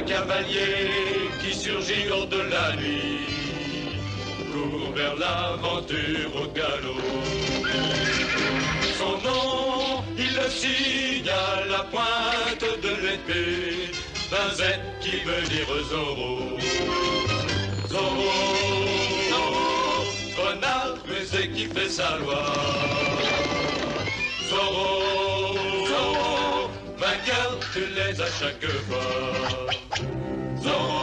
cavalier qui surgit hors de la nuit court vers l'aventure au galop. Son nom, il le signe à la pointe de l'épée d'un Z qui veut dire Zorro. Zorro, Zorro, renard rusé qui fait sa loi. Zorro, Zorro, vainqueur, tu l'es à chaque fois. Zorro.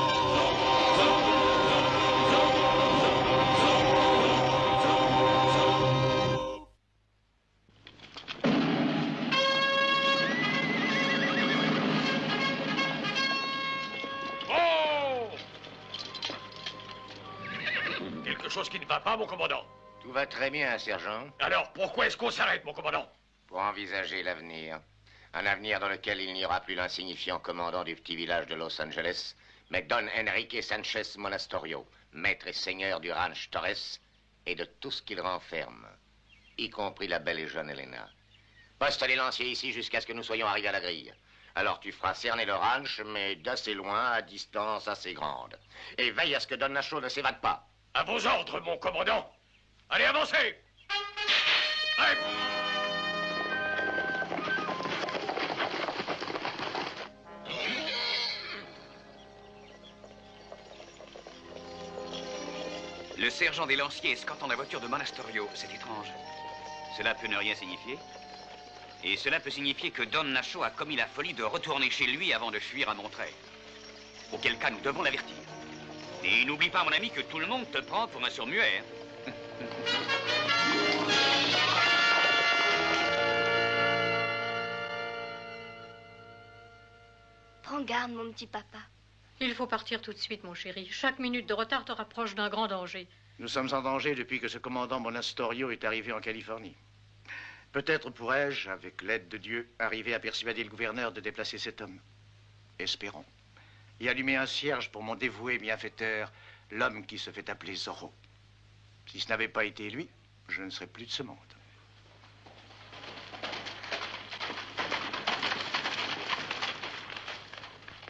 Chose qui ne va pas, mon commandant. Tout va très bien, sergent. Alors, pourquoi est-ce qu'on s'arrête, mon commandant? Pour envisager l'avenir. Un avenir dans lequel il n'y aura plus l'insignifiant commandant du petit village de Los Angeles, mais Don Enrique Sanchez Monastorio, maître et seigneur du ranch Torres et de tout ce qu'il renferme, y compris la belle et jeune Elena. Poste les lanciers ici jusqu'à ce que nous soyons arrivés à la grille. Alors tu feras cerner le ranch, mais d'assez loin, à distance assez grande. Et veille à ce que Don Nacho ne s'évade pas. À vos ordres, mon commandant. Allez, avancez. Allez. Le sergent des lanciers escortant la voiture de Monastorio, c'est étrange. Cela peut ne rien signifier. Et cela peut signifier que Don Nacho a commis la folie de retourner chez lui avant de fuir à Monterey. Auquel cas, nous devons l'avertir. Et n'oublie pas, mon ami, que tout le monde te prend pour un sourd-muet. Hein? Prends garde, mon petit papa. Il faut partir tout de suite, mon chéri. Chaque minute de retard te rapproche d'un grand danger. Nous sommes en danger depuis que ce commandant Monastorio est arrivé en Californie. Peut-être pourrais-je, avec l'aide de Dieu, arriver à persuader le gouverneur de déplacer cet homme. Espérons. Et allumer un cierge pour mon dévoué bienfaiteur, l'homme qui se fait appeler Zorro. Si ce n'avait pas été lui, je ne serais plus de ce monde.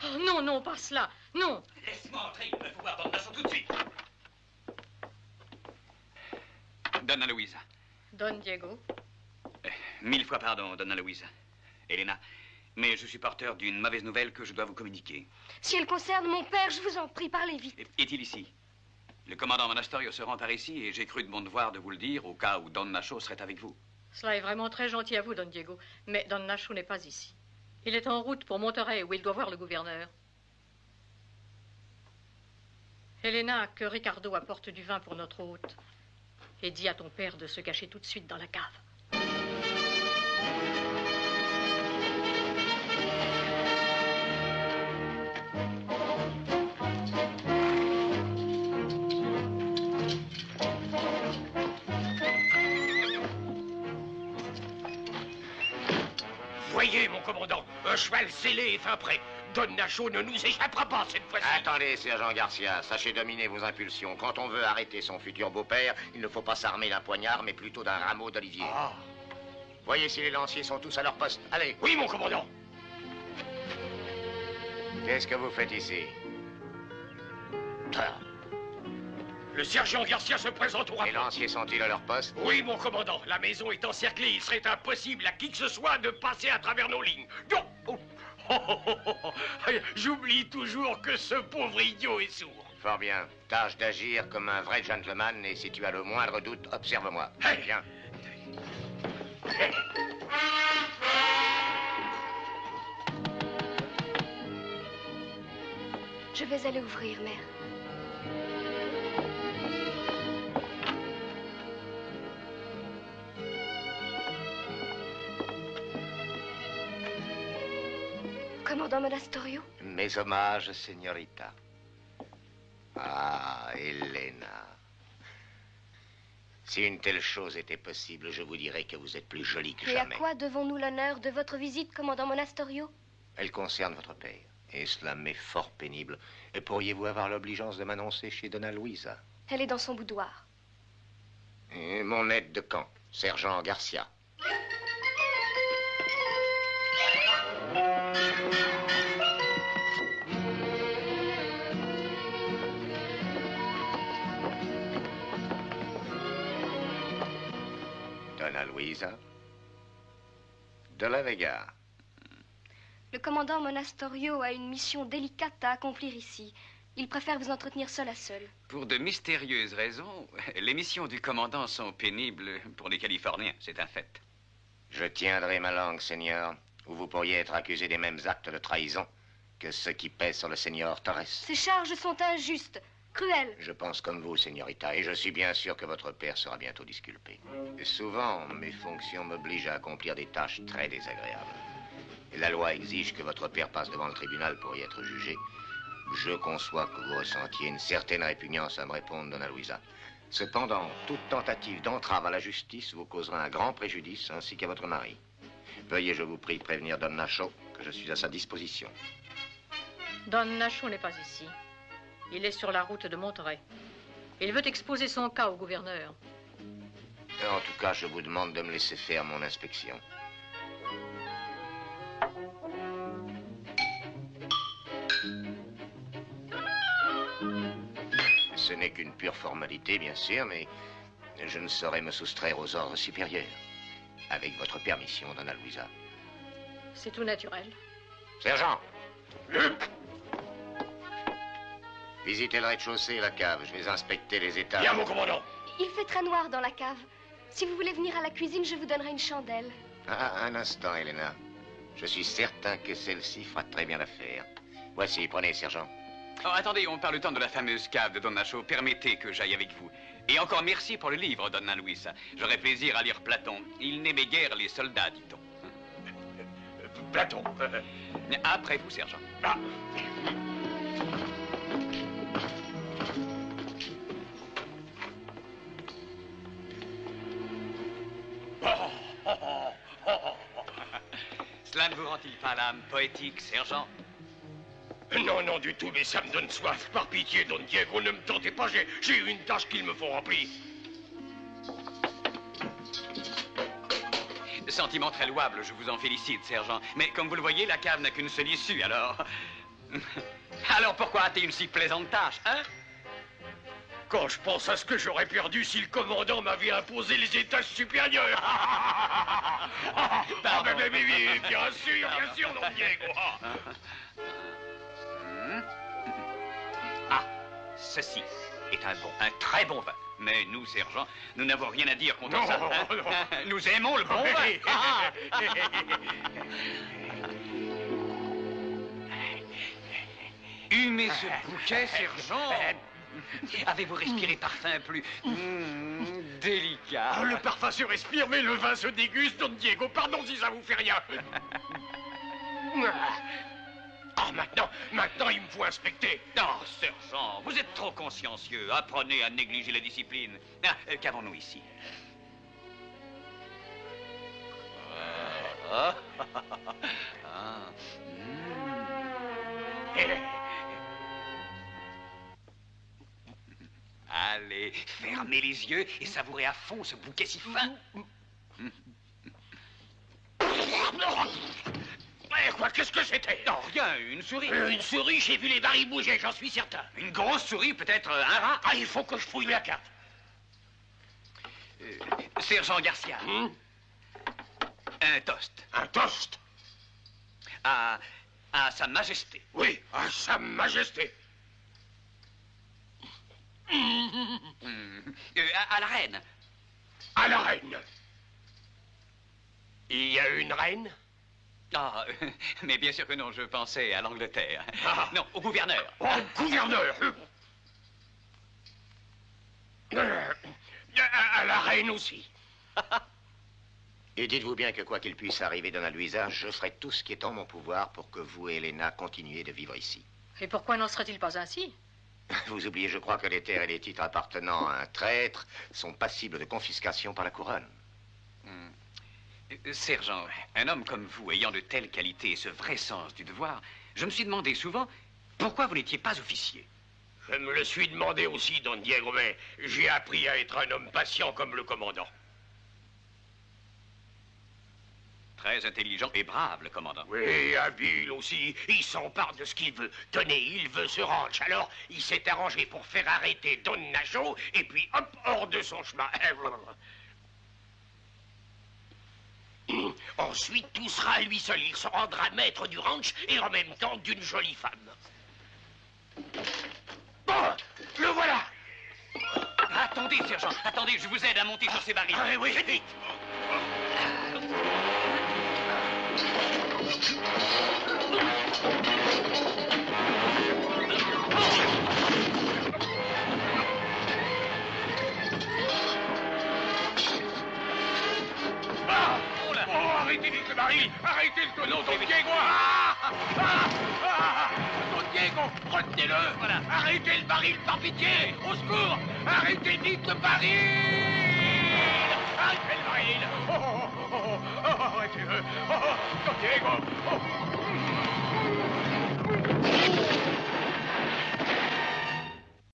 Oh non, non, pas cela. Non. Laisse-moi entrer, il faut voir Don Nacho tout de suite. Donna Luisa. Don Diego. 1000 fois pardon, Donna Luisa. Elena, mais je suis porteur d'une mauvaise nouvelle que je dois vous communiquer. Si elle concerne mon père, je vous en prie, parlez vite. Est-il ici? Le commandant Monastorio se rend par ici et j'ai cru de mon devoir de vous le dire au cas où Don Nacho serait avec vous. Cela est vraiment très gentil à vous, Don Diego. Mais Don Nacho n'est pas ici. Il est en route pour Monterey, où il doit voir le gouverneur. Elena, que Ricardo apporte du vin pour notre hôte. Et dis à ton père de se cacher tout de suite dans la cave. Voyez, mon commandant, un cheval scellé et fin prêt. Don Nacho ne nous échappera pas cette fois-ci. Attendez, sergent Garcia, sachez dominer vos impulsions. Quand on veut arrêter son futur beau-père, il ne faut pas s'armer d'un poignard, mais plutôt d'un rameau d'olivier. Ah. Voyez si les lanciers sont tous à leur poste. Allez. Oui, mon commandant. Qu'est-ce que vous faites ici? Le sergent Garcia se présente au rapport. Les lanciers sont-ils à leur poste? Oui, mon commandant. La maison est encerclée. Il serait impossible à qui que ce soit de passer à travers nos lignes. Non. Oh. J'oublie toujours que ce pauvre idiot est sourd. Fort bien. Tâche d'agir comme un vrai gentleman et si tu as le moindre doute, observe-moi. Hey. Viens. Je vais aller ouvrir, mère. Commandant Monastorio? Mes hommages, señorita. Ah, Elena. Si une telle chose était possible, je vous dirais que vous êtes plus jolie que Et jamais. à quoi devons-nous l'honneur de votre visite, commandant Monastorio? Elle concerne votre père. Et cela m'est fort pénible. Et pourriez-vous avoir l'obligeance de m'annoncer chez Donna Luisa? Elle est dans son boudoir. Et mon aide de camp, sergent Garcia. Luisa? De la Vega. Le commandant Monastorio a une mission délicate à accomplir ici. Il préfère vous entretenir seul à seul. Pour de mystérieuses raisons, les missions du commandant sont pénibles pour les Californiens, c'est un fait. Je tiendrai ma langue, Seigneur, ou vous pourriez être accusé des mêmes actes de trahison que ceux qui pèsent sur le Seigneur Torres. Ces charges sont injustes, cruelles. Je pense comme vous, Señorita, et je suis bien sûr que votre père sera bientôt disculpé. Et souvent, mes fonctions m'obligent à accomplir des tâches très désagréables. Et la loi exige que votre père passe devant le tribunal pour y être jugé. Je conçois que vous ressentiez une certaine répugnance à me répondre, Donna Luisa. Cependant, toute tentative d'entrave à la justice vous causera un grand préjudice, ainsi qu'à votre mari. Veuillez, je vous prie, prévenir Don Nacho que je suis à sa disposition. Don Nacho n'est pas ici. Il est sur la route de Monterey. Il veut exposer son cas au gouverneur. En tout cas, je vous demande de me laisser faire mon inspection. Ce n'est qu'une pure formalité, bien sûr, mais je ne saurais me soustraire aux ordres supérieurs. Avec votre permission, Donna Luisa. C'est tout naturel. Sergent! Visitez le rez-de-chaussée et la cave. Je vais inspecter les étages. Bien, mon commandant. Il fait très noir dans la cave. Si vous voulez venir à la cuisine, je vous donnerai une chandelle. Ah, un instant, Helena. Je suis certain que celle-ci fera très bien l'affaire. Voici, prenez, sergent. Oh, attendez, on parle tant de la fameuse cave de Don Nacho. Permettez que j'aille avec vous. Et encore merci pour le livre, Donna Luisa. J'aurai plaisir à lire Platon. Il n'aimait guère les soldats, dit-on. Platon. Après vous, sergent. Ah. Cela ne vous rend-il pas l'âme poétique, sergent? Non, non, du tout, mais ça me donne soif. Par pitié, Don Diego, ne me tentez pas, j'ai une tâche qu'il me faut remplir. Sentiment très louable, je vous en félicite, sergent. Mais comme vous le voyez, la cave n'a qu'une seule issue, alors... Alors pourquoi hâter une si plaisante tâche, hein? Quand je pense à ce que j'aurais perdu si le commandant m'avait imposé les étages supérieurs. Pardon. Mais bien sûr, Don Diego. Ah, ceci est un très bon vin. Mais nous, sergent, nous n'avons rien à dire contre Non, ça. Hein? non. Nous aimons le bon vin. Ah. Humez ce bouquet, sergent. Avez-vous respiré parfum plus délicat? Oh, le parfum se respire, mais le vin se déguste, Don Diego. Pardon si ça vous fait rien. Ah, maintenant, il me faut inspecter. Non, sergent, vous êtes trop consciencieux. Apprenez à négliger la discipline. Ah, qu'avons-nous ici? Allez, fermez les yeux et savourez à fond ce bouquet si fin. Quoi, qu'est-ce que c'était? Non, rien, une souris. Une souris, j'ai vu les barils bouger, j'en suis certain. Une grosse souris, peut-être un rat. Ah, il faut que je fouille la carte. Sergent Garcia. Un toast. Un toast? À Sa Majesté. Oui, à Sa Majesté. À la reine. À la reine. Il y a une reine? Ah, mais bien sûr que non, je pensais à l'Angleterre. Ah. Non, au gouverneur. Oh, gouverneur. À la reine aussi. Et dites-vous bien que quoi qu'il puisse arriver, Donna Luisa, je ferai tout ce qui est en mon pouvoir pour que vous et Helena continuiez de vivre ici. Et pourquoi n'en serait-il pas ainsi? Vous oubliez, je crois, que les terres et les titres appartenant à un traître sont passibles de confiscation par la couronne. Sergent, un homme comme vous, ayant de telles qualités et ce vrai sens du devoir, je me suis demandé souvent pourquoi vous n'étiez pas officier. Je me le suis demandé aussi, Don Diego, mais j'ai appris à être un homme patient comme le commandant. Très intelligent et brave, le commandant. Oui, habile aussi. Il s'empare de ce qu'il veut. Tenez, il veut ce ranch. Alors, il s'est arrangé pour faire arrêter Don Nacho, et puis hop, hors de son chemin. Ensuite, tout sera à lui seul. Il se rendra maître du ranch et en même temps d'une jolie femme. Bon, le voilà. Attendez, sergent, attendez, je vous aide à monter sur ces barils. Ah, oui, vite. Arrêtez vite le baril! Arrêtez le tonneau, Don Diego! Don Diego, retenez-le! Voilà. Arrêtez le baril, par pitié! Au secours! Arrêtez vite le baril! Arrêtez le baril! Arrêtez-le! Don Diego!